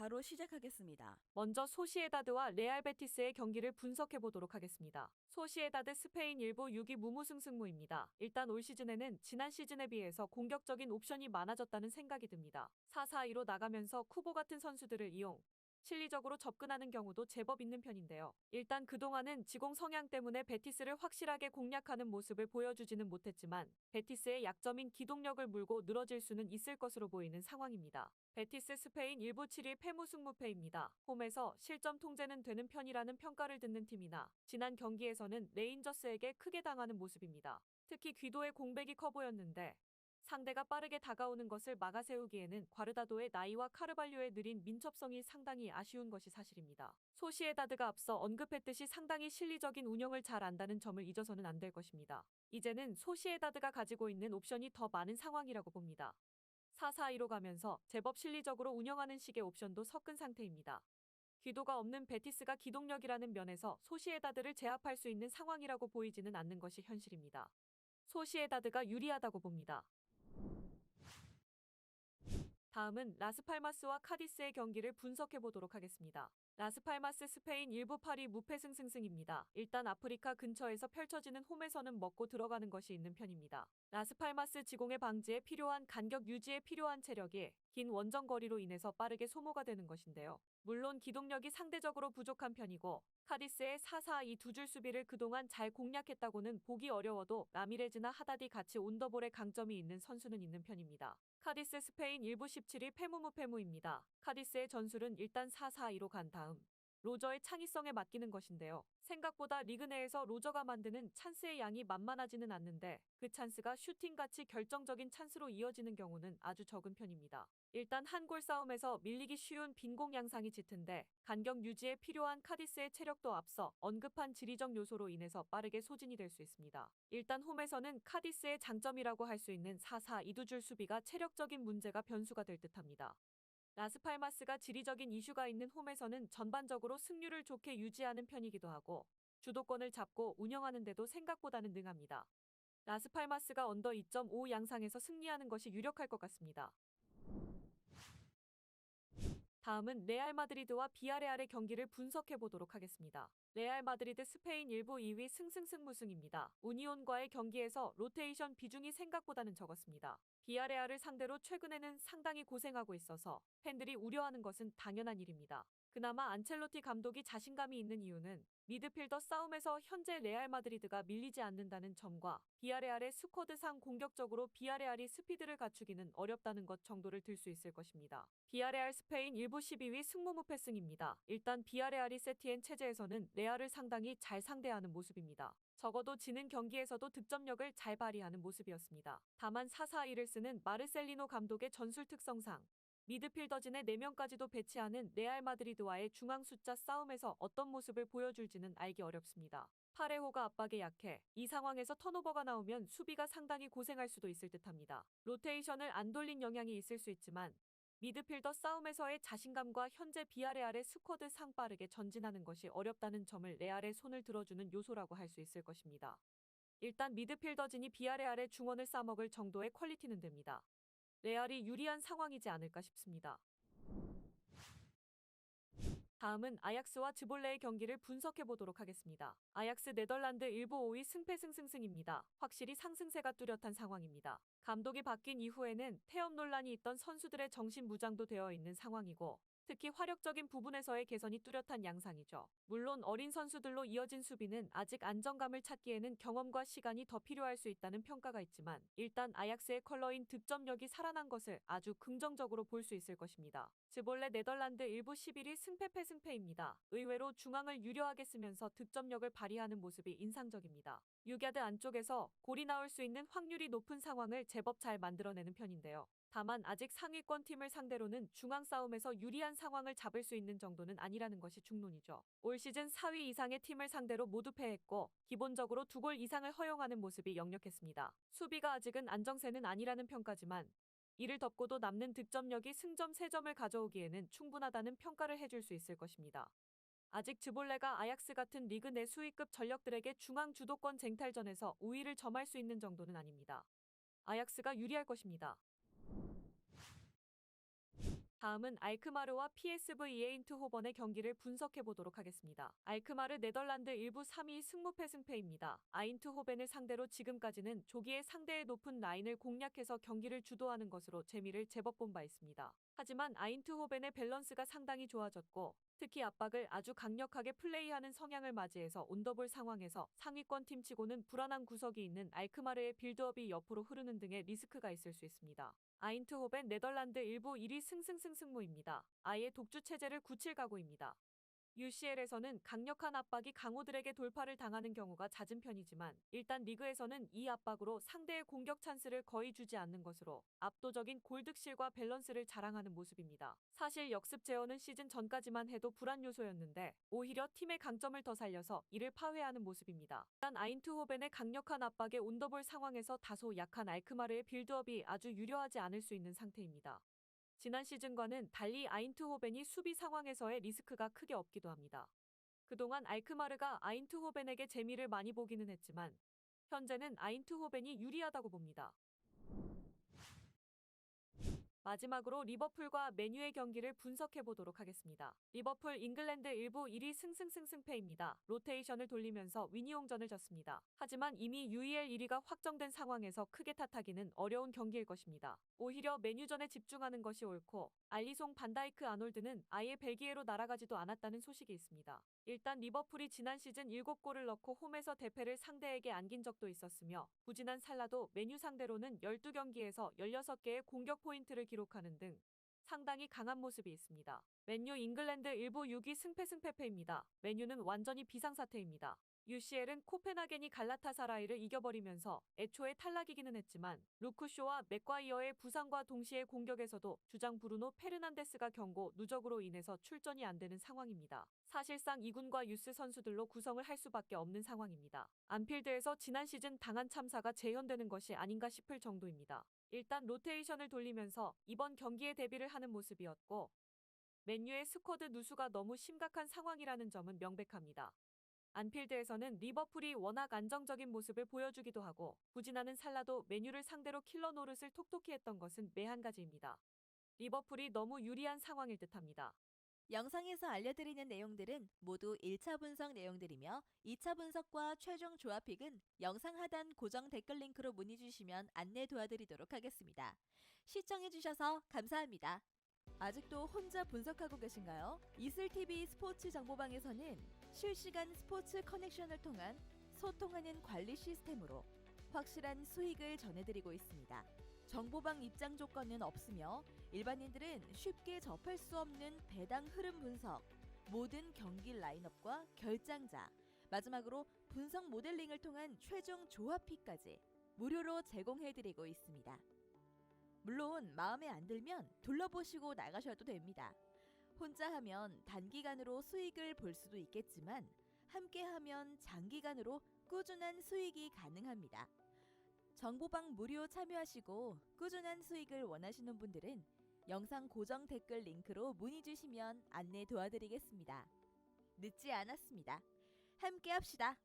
바로 시작하겠습니다. 먼저 소시에다드와 레알 베티스의 경기를 분석해 보도록 하겠습니다. 소시에다드 스페인 일부 6위 무무승승무입니다. 일단 올 시즌에는 지난 시즌에 비해서 공격적인 옵션이 많아졌다는 생각이 듭니다. 4-4-2로 나가면서 쿠보 같은 선수들을 이용, 실리적으로 접근하는 경우도 제법 있는 편인데요. 일단 그동안은 지공 성향 때문에 베티스를 확실하게 공략하는 모습을 보여주지는 못했지만 베티스의 약점인 기동력을 물고 늘어질 수는 있을 것으로 보이는 상황입니다. 베티스 스페인 일부 7위 패무승무패입니다. 홈에서 실점 통제는 되는 편이라는 평가를 듣는 팀이나 지난 경기에서는 레인저스에게 크게 당하는 모습입니다. 특히 귀도의 공백이 커 보였는데 상대가 빠르게 다가오는 것을 막아세우기에는 과르다도의 나이와 카르발료의 느린 민첩성이 상당히 아쉬운 것이 사실입니다. 소시에다드가 앞서 언급했듯이 상당히 실리적인 운영을 잘 안다는 점을 잊어서는 안 될 것입니다. 이제는 소시에다드가 가지고 있는 옵션이 더 많은 상황이라고 봅니다. 4-4-2로 가면서 제법 실리적으로 운영하는 식의 옵션도 섞은 상태입니다. 귀도가 없는 베티스가 기동력이라는 면에서 소시에다드를 제압할 수 있는 상황이라고 보이지는 않는 것이 현실입니다. 소시에다드가 유리하다고 봅니다. 다음은 라스팔마스와 카디스의 경기를 분석해 보도록 하겠습니다. 라스팔마스 스페인 일부 8위 무패승승승입니다. 일단 아프리카 근처에서 펼쳐지는 홈에서는 먹고 들어가는 것이 있는 편입니다. 라스팔마스 지공의 방지에 필요한 간격 유지에 필요한 체력이 긴 원정거리로 인해서 빠르게 소모가 되는 것인데요. 물론 기동력이 상대적으로 부족한 편이고 카디스의 4-4-2 두 줄 수비를 그동안 잘 공략했다고는 보기 어려워도 라미레즈나 하다디 같이 온더볼의 강점이 있는 선수는 있는 편입니다. 카디스 스페인 일부 17위 패무무패무입니다. 카디스의 전술은 일단 4-4-2로 간 다음 로저의 창의성에 맡기는 것인데요. 생각보다 리그 내에서 로저가 만드는 찬스의 양이 만만하지는 않는데 그 찬스가 슈팅같이 결정적인 찬스로 이어지는 경우는 아주 적은 편입니다. 일단 한 골 싸움에서 밀리기 쉬운 빈공 양상이 짙은데 간격 유지에 필요한 카디스의 체력도 앞서 언급한 지리적 요소로 인해서 빠르게 소진이 될 수 있습니다. 일단 홈에서는 카디스의 장점이라고 할 수 있는 4-4-2 두 줄 수비가 체력적인 문제가 변수가 될 듯합니다. 라스팔마스가 지리적인 이슈가 있는 홈에서는 전반적으로 승률을 좋게 유지하는 편이기도 하고 주도권을 잡고 운영하는 데도 생각보다는 능합니다. 라스팔마스가 언더 2.5 양상에서 승리하는 것이 유력할 것 같습니다. 다음은 레알 마드리드와 비아레알의 경기를 분석해 보도록 하겠습니다. 레알 마드리드 스페인 일부 2위 승승승무승입니다. 우니온과의 경기에서 로테이션 비중이 생각보다는 적었습니다. 비아레알을 상대로 최근에는 상당히 고생하고 있어서 팬들이 우려하는 것은 당연한 일입니다. 그나마 안첼로티 감독이 자신감이 있는 이유는 미드필더 싸움에서 현재 레알 마드리드가 밀리지 않는다는 점과 비아레알의 스쿼드상 공격적으로 비아레알이 스피드를 갖추기는 어렵다는 것 정도를 들 수 있을 것입니다. 비아레알 스페인 일부 12위 승무무패승입니다. 일단 비아레알이 세티엔 체제에서는 레알을 상당히 잘 상대하는 모습입니다. 적어도 지는 경기에서도 득점력을 잘 발휘하는 모습이었습니다. 다만 4-4-2를 쓰는 마르셀리노 감독의 전술 특성상 미드필더진의 4명까지도 배치하는 레알 마드리드와의 중앙 숫자 싸움에서 어떤 모습을 보여줄지는 알기 어렵습니다. 파레호가 압박에 약해 이 상황에서 턴오버가 나오면 수비가 상당히 고생할 수도 있을 듯합니다. 로테이션을 안 돌린 영향이 있을 수 있지만 미드필더 싸움에서의 자신감과 현재 비아레알의 스쿼드 상 빠르게 전진하는 것이 어렵다는 점을 레알의 손을 들어주는 요소라고 할 수 있을 것입니다. 일단 미드필더진이 비아레알의 중원을 싸먹을 정도의 퀄리티는 됩니다. 레알이 유리한 상황이지 않을까 싶습니다. 다음은 아약스와 즈볼레의 경기를 분석해 보도록 하겠습니다. 아약스 네덜란드 일부 5위 승패승승승입니다. 확실히 상승세가 뚜렷한 상황입니다. 감독이 바뀐 이후에는 태업 논란이 있던 선수들의 정신 무장도 되어 있는 상황이고 특히 화력적인 부분에서의 개선이 뚜렷한 양상이죠. 물론 어린 선수들로 이어진 수비는 아직 안정감을 찾기에는 경험과 시간이 더 필요할 수 있다는 평가가 있지만 일단 아약스의 컬러인 득점력이 살아난 것을 아주 긍정적으로 볼 수 있을 것입니다. 즈볼레 네덜란드 일부 11위 승패입니다. 의외로 중앙을 유려하게 쓰면서 득점력을 발휘하는 모습이 인상적입니다. 6야드 안쪽에서 골이 나올 수 있는 확률이 높은 상황을 제법 잘 만들어내는 편인데요. 다만 아직 상위권 팀을 상대로는 중앙 싸움에서 유리한 상황을 잡을 수 있는 정도는 아니라는 것이 중론이죠. 올 시즌 4위 이상의 팀을 상대로 모두 패했고 기본적으로 2골 이상을 허용하는 모습이 역력했습니다. 수비가 아직은 안정세는 아니라는 평가지만 이를 덮고도 남는 득점력이 승점 3점을 가져오기에는 충분하다는 평가를 해줄 수 있을 것입니다. 아직 즈볼레가 아약스 같은 리그 내 수위급 전력들에게 중앙 주도권 쟁탈전에서 우위를 점할 수 있는 정도는 아닙니다. 아약스가 유리할 것입니다. 다음은 알크마르와 PSV 에인트호번의 경기를 분석해 보도록 하겠습니다. 알크마르 네덜란드 일부 3위 승무패승패입니다. 아인트호벤을 상대로 지금까지는 조기에 상대의 높은 라인을 공략해서 경기를 주도하는 것으로 재미를 제법 본 바 있습니다. 하지만 아인트호벤의 밸런스가 상당히 좋아졌고 특히 압박을 아주 강력하게 플레이하는 성향을 맞이해서 온더볼 상황에서 상위권 팀치고는 불안한 구석이 있는 알크마르의 빌드업이 옆으로 흐르는 등의 리스크가 있을 수 있습니다. 아인트호벤 네덜란드 일부 1위 승승승승무입니다. 아예 독주 체제를 굳힐 각오입니다. UCL에서는 강력한 압박이 강호들에게 돌파를 당하는 경우가 잦은 편이지만 일단 리그에서는 이 압박으로 상대의 공격 찬스를 거의 주지 않는 것으로 압도적인 골득실과 밸런스를 자랑하는 모습입니다. 사실 역습 제어는 시즌 전까지만 해도 불안 요소였는데 오히려 팀의 강점을 더 살려서 이를 파괴하는 모습입니다. 일단 아인트호벤의 강력한 압박에 온더볼 상황에서 다소 약한 알크마르의 빌드업이 아주 유려하지 않을 수 있는 상태입니다. 지난 시즌과는 달리 아인트호벤이 수비 상황에서의 리스크가 크게 없기도 합니다. 그동안 알크마르가 아인트호벤에게 재미를 많이 보기는 했지만 현재는 아인트호벤이 유리하다고 봅니다. 마지막으로 리버풀과 맨유의 경기를 분석해 보도록 하겠습니다. 리버풀 잉글랜드 일부 1위 승승승승패입니다. 로테이션을 돌리면서 위니용전을 졌습니다. 하지만 이미 UEL 1위가 확정된 상황에서 크게 탓하기는 어려운 경기일 것입니다. 오히려 맨유전에 집중하는 것이 옳고 알리송 반다이크 아놀드는 아예 벨기에로 날아가지도 않았다는 소식이 있습니다. 일단 리버풀이 지난 시즌 7골을 넣고 홈에서 대패를 상대에게 안긴 적도 있었으며 부진한 살라도 맨유 상대로는 12경기에서 16개의 공격 포인트를 기록하는 등 상당히 강한 모습이 있습니다. 맨유 잉글랜드 일부 6위 승패승패패입니다. 맨유는 완전히 비상사태입니다. UCL은 코펜하겐이 갈라타사라이를 이겨버리면서 애초에 탈락이기는 했지만 루크쇼와 맥과이어의 부상과 동시에 공격에서도 주장 브루노 페르난데스가 경고 누적으로 인해서 출전이 안 되는 상황입니다. 사실상 2군과 유스 선수들로 구성을 할 수밖에 없는 상황입니다. 안필드에서 지난 시즌 당한 참사가 재현되는 것이 아닌가 싶을 정도입니다. 일단 로테이션을 돌리면서 이번 경기에 대비를 하는 모습이었고 맨유의 스쿼드 누수가 너무 심각한 상황이라는 점은 명백합니다. 안필드에서는 리버풀이 워낙 안정적인 모습을 보여주기도 하고 부진하는 살라도 맨유를 상대로 킬러 노릇을 톡톡히 했던 것은 매한가지입니다. 리버풀이 너무 유리한 상황일 듯합니다. 영상에서 알려드리는 내용들은 모두 1차 분석 내용들이며 2차 분석과 최종 조합픽은 영상 하단 고정 댓글 링크로 문의 주시면 안내 도와드리도록 하겠습니다. 시청해주셔서 감사합니다. 아직도 혼자 분석하고 계신가요? 이슬TV 스포츠 정보방에서는 실시간 스포츠 커넥션을 통한 소통하는 관리 시스템으로 확실한 수익을 전해드리고 있습니다. 정보방 입장 조건은 없으며 일반인들은 쉽게 접할 수 없는 배당 흐름 분석, 모든 경기 라인업과 결장자, 마지막으로 분석 모델링을 통한 최종 조합픽까지 무료로 제공해드리고 있습니다. 물론 마음에 안 들면 둘러보시고 나가셔도 됩니다. 혼자 하면 단기간으로 수익을 볼 수도 있겠지만 함께 하면 장기간으로 꾸준한 수익이 가능합니다. 정보방 무료 참여하시고 꾸준한 수익을 원하시는 분들은 영상 고정 댓글 링크로 문의 주시면 안내 도와드리겠습니다. 늦지 않았습니다. 함께 합시다.